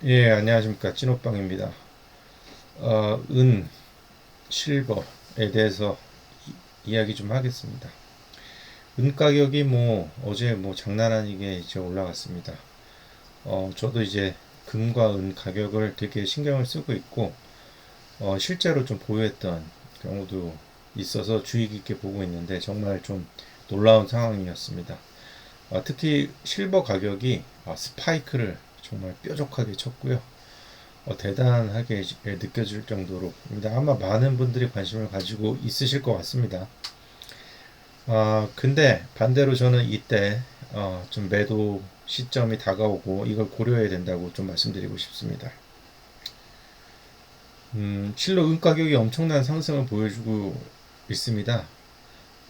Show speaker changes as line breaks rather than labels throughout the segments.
예, 안녕하십니까. 찐호빵입니다. 은, 실버에 대해서 이야기 좀 하겠습니다. 은 가격이 어제 장난 아니게 이제 올라갔습니다. 저도 이제 금과 은 가격을 되게 신경을 쓰고 있고, 실제로 좀 보유했던 경우도 있어서 주의 깊게 보고 있는데, 정말 좀 놀라운 상황이었습니다. 특히 실버 가격이 스파이크를 정말 뾰족하게 쳤고요. 대단하게 느껴질 정도로입니다. 아마 많은 분들이 관심을 가지고 있으실 것 같습니다. 근데 반대로 저는 이때 좀 매도 시점이 다가오고 이걸 고려해야 된다고 좀 말씀드리고 싶습니다. 실로 은 가격이 엄청난 상승을 보여주고 있습니다.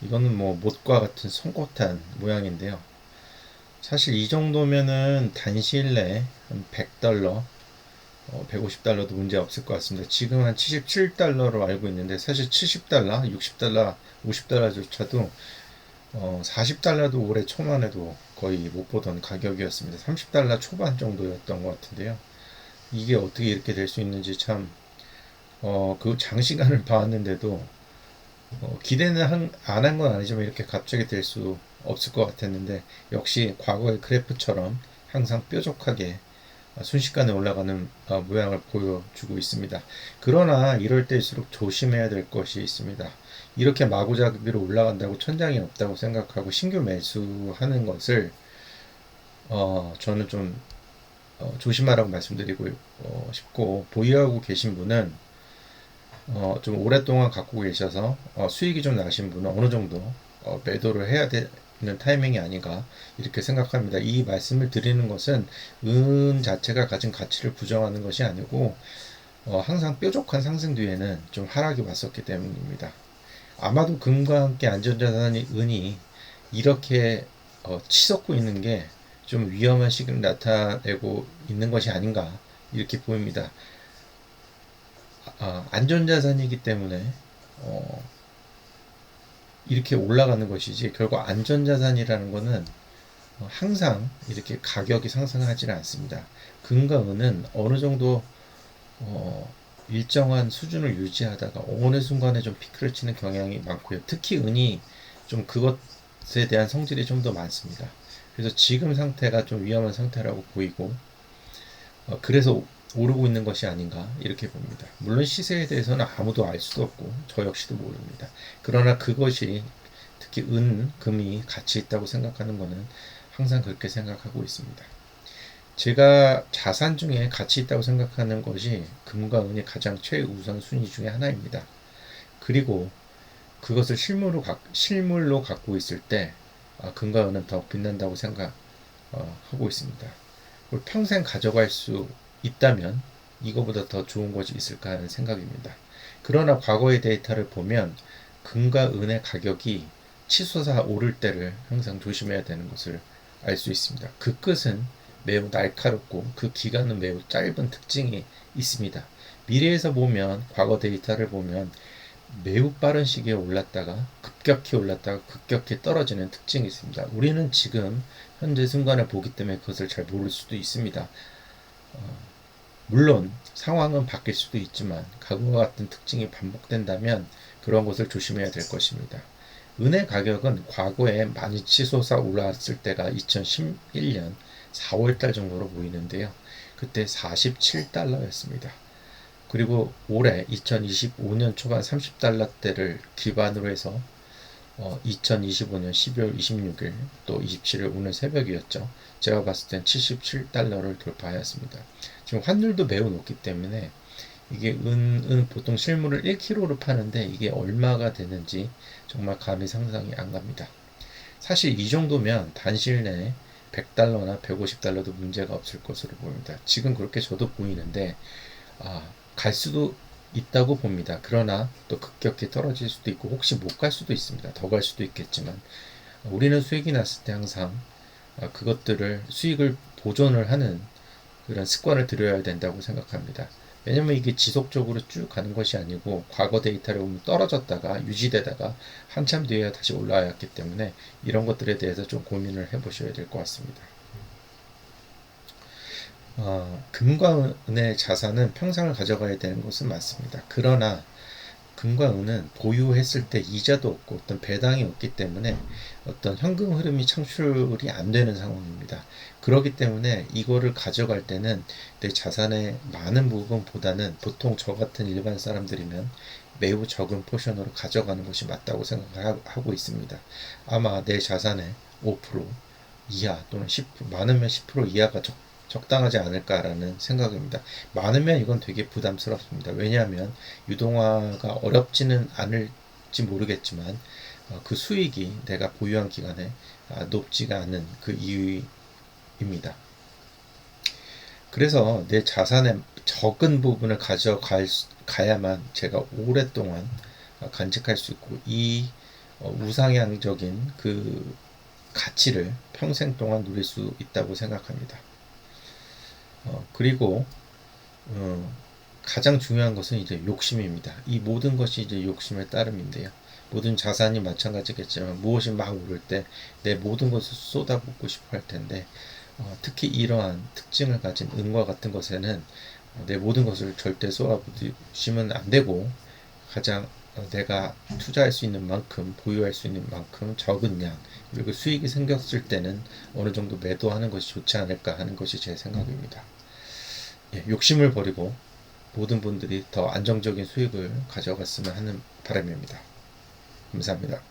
이거는 못과 같은 송곳한 모양인데요. 사실 이 정도면은 단시일 내에 한 100달러 150달러도 문제 없을 것 같습니다. 지금 한 77달러로 알고 있는데 사실 70달러, 60달러, 50달러조차도 40달러도 올해 초만 해도 거의 못 보던 가격이었습니다. 30달러 초반 정도였던 것 같은데요. 이게 어떻게 이렇게 될 수 있는지 참, 그 장시간을 봐왔는데도 기대는 안 한 건 아니지만 이렇게 갑자기 될 수 없을 것 같았는데 역시 과거의 그래프처럼 항상 뾰족하게 순식간에 올라가는 모양을 보여주고 있습니다. 그러나 이럴 때일수록 조심해야 될 것이 있습니다. 이렇게 마구잡이로 올라간다고 천장이 없다고 생각하고 신규 매수하는 것을 저는 좀 조심하라고 말씀드리고 싶고, 보유하고 계신 분은 좀 오랫동안 갖고 계셔서 수익이 좀 나신 분은 어느 정도 매도를 해야 되는 타이밍이 아닌가 이렇게 생각합니다. 이 말씀을 드리는 것은 은 자체가 가진 가치를 부정하는 것이 아니고 항상 뾰족한 상승 뒤에는 좀 하락이 왔었기 때문입니다. 아마도 금과 함께 안전자산이 은이 이렇게 치솟고 있는 게 좀 위험한 시기를 나타내고 있는 것이 아닌가 이렇게 보입니다. 안전자산이기 때문에 어, 이렇게 올라가는 것이지, 결국 안전자산이라는 것은 항상 이렇게 가격이 상승하지는 않습니다. 금과 은은 어느 정도 일정한 수준을 유지하다가 어느 순간에 좀 피크를 치는 경향이 많고요. 특히 은이 좀 그것에 대한 성질이 좀 더 많습니다. 그래서 지금 상태가 좀 위험한 상태라고 보이고, 그래서 오르고 있는 것이 아닌가 이렇게 봅니다. 물론 시세에 대해서는 아무도 알 수도 없고 저 역시도 모릅니다. 그러나 그것이 특히 금이 가치 있다고 생각하는 것은 항상 그렇게 생각하고 있습니다. 제가 자산 중에 가치 있다고 생각하는 것이 금과 은이 가장 최우선 순위 중에 하나입니다. 그리고 그것을 실물로 갖고 있을 때 금과 은은 더 빛난다고 생각하고 있습니다. 평생 가져갈 수 있다면 이거보다 더 좋은 것이 있을까 하는 생각입니다. 그러나 과거의 데이터를 보면 금과 은의 가격이 치솟아 오를 때를 항상 조심해야 되는 것을 알 수 있습니다. 그 끝은 매우 날카롭고 그 기간은 매우 짧은 특징이 있습니다. 미래에서 보면, 과거 데이터를 보면 매우 빠른 시기에 올랐다가 급격히 떨어지는 특징이 있습니다. 우리는 지금 현재 순간을 보기 때문에 그것을 잘 모를 수도 있습니다. 물론 상황은 바뀔 수도 있지만 과거와 같은 특징이 반복된다면 그런 것을 조심해야 될 것입니다. 은의 가격은 과거에 많이 치솟아 올라왔을 때가 2011년 4월달 정도로 보이는데요. 그때 47달러였습니다. 그리고 올해 2025년 초반 30달러대를 기반으로 해서 2025년 12월 26일 또 27일 오늘 새벽이었죠. 제가 봤을 땐 77달러를 돌파하였습니다. 지금 환율도 매우 높기 때문에 이게 보통 실물을 1kg로 파는데 이게 얼마가 되는지 정말 감히 상상이 안 갑니다. 사실 이 정도면 단시일 내에 100달러나 150달러도 문제가 없을 것으로 보입니다. 지금 그렇게 저도 보이는데 갈 수도 있다고 봅니다. 그러나 또 급격히 떨어질 수도 있고 혹시 못 갈 수도 있습니다. 더 갈 수도 있겠지만 우리는 수익이 났을 때 항상 그것들을 수익을 보존을 하는 그런 습관을 들여야 된다고 생각합니다. 왜냐면 이게 지속적으로 쭉 가는 것이 아니고 과거 데이터를 보면 떨어졌다가 유지되다가 한참 뒤에 다시 올라왔기 때문에 이런 것들에 대해서 좀 고민을 해보셔야 될 것 같습니다. 금과 은의 자산은 평생을 가져가야 되는 것은 맞습니다. 그러나 금과 은은 보유했을 때 이자도 없고 어떤 배당이 없기 때문에 어떤 현금 흐름이 창출이 안 되는 상황입니다. 그렇기 때문에 이거를 가져갈 때는 내 자산의 많은 부분보다는 보통 저 같은 일반 사람들이면 매우 적은 포션으로 가져가는 것이 맞다고 생각하고 있습니다. 아마 내 자산의 5% 이하 또는 10% 많으면 10% 이하가 적당하지 않을까라는 생각입니다. 많으면 이건 되게 부담스럽습니다. 왜냐하면 유동화가 어렵지는 않을지 모르겠지만 그 수익이 내가 보유한 기간에 높지가 않은 그 이유입니다. 그래서 내 자산의 적은 부분을 가져가야만 제가 오랫동안 간직할 수 있고 이 우상향적인 그 가치를 평생 동안 누릴 수 있다고 생각합니다. 그리고 가장 중요한 것은 이제 욕심입니다. 이 모든 것이 이제 욕심의 따름인데요. 모든 자산이 마찬가지겠지만 무엇이 막 오를 때 내 모든 것을 쏟아붓고 싶어 할 텐데 특히 이러한 특징을 가진 은과 같은 것에는 내 모든 것을 절대 쏟아부으시면 안 되고 가장 내가 투자할 수 있는 만큼 보유할 수 있는 만큼 적은 양 그리고 수익이 생겼을 때는 어느 정도 매도하는 것이 좋지 않을까 하는 것이 제 생각입니다. 욕심을 버리고 모든 분들이 더 안정적인 수익을 가져갔으면 하는 바람입니다. 감사합니다.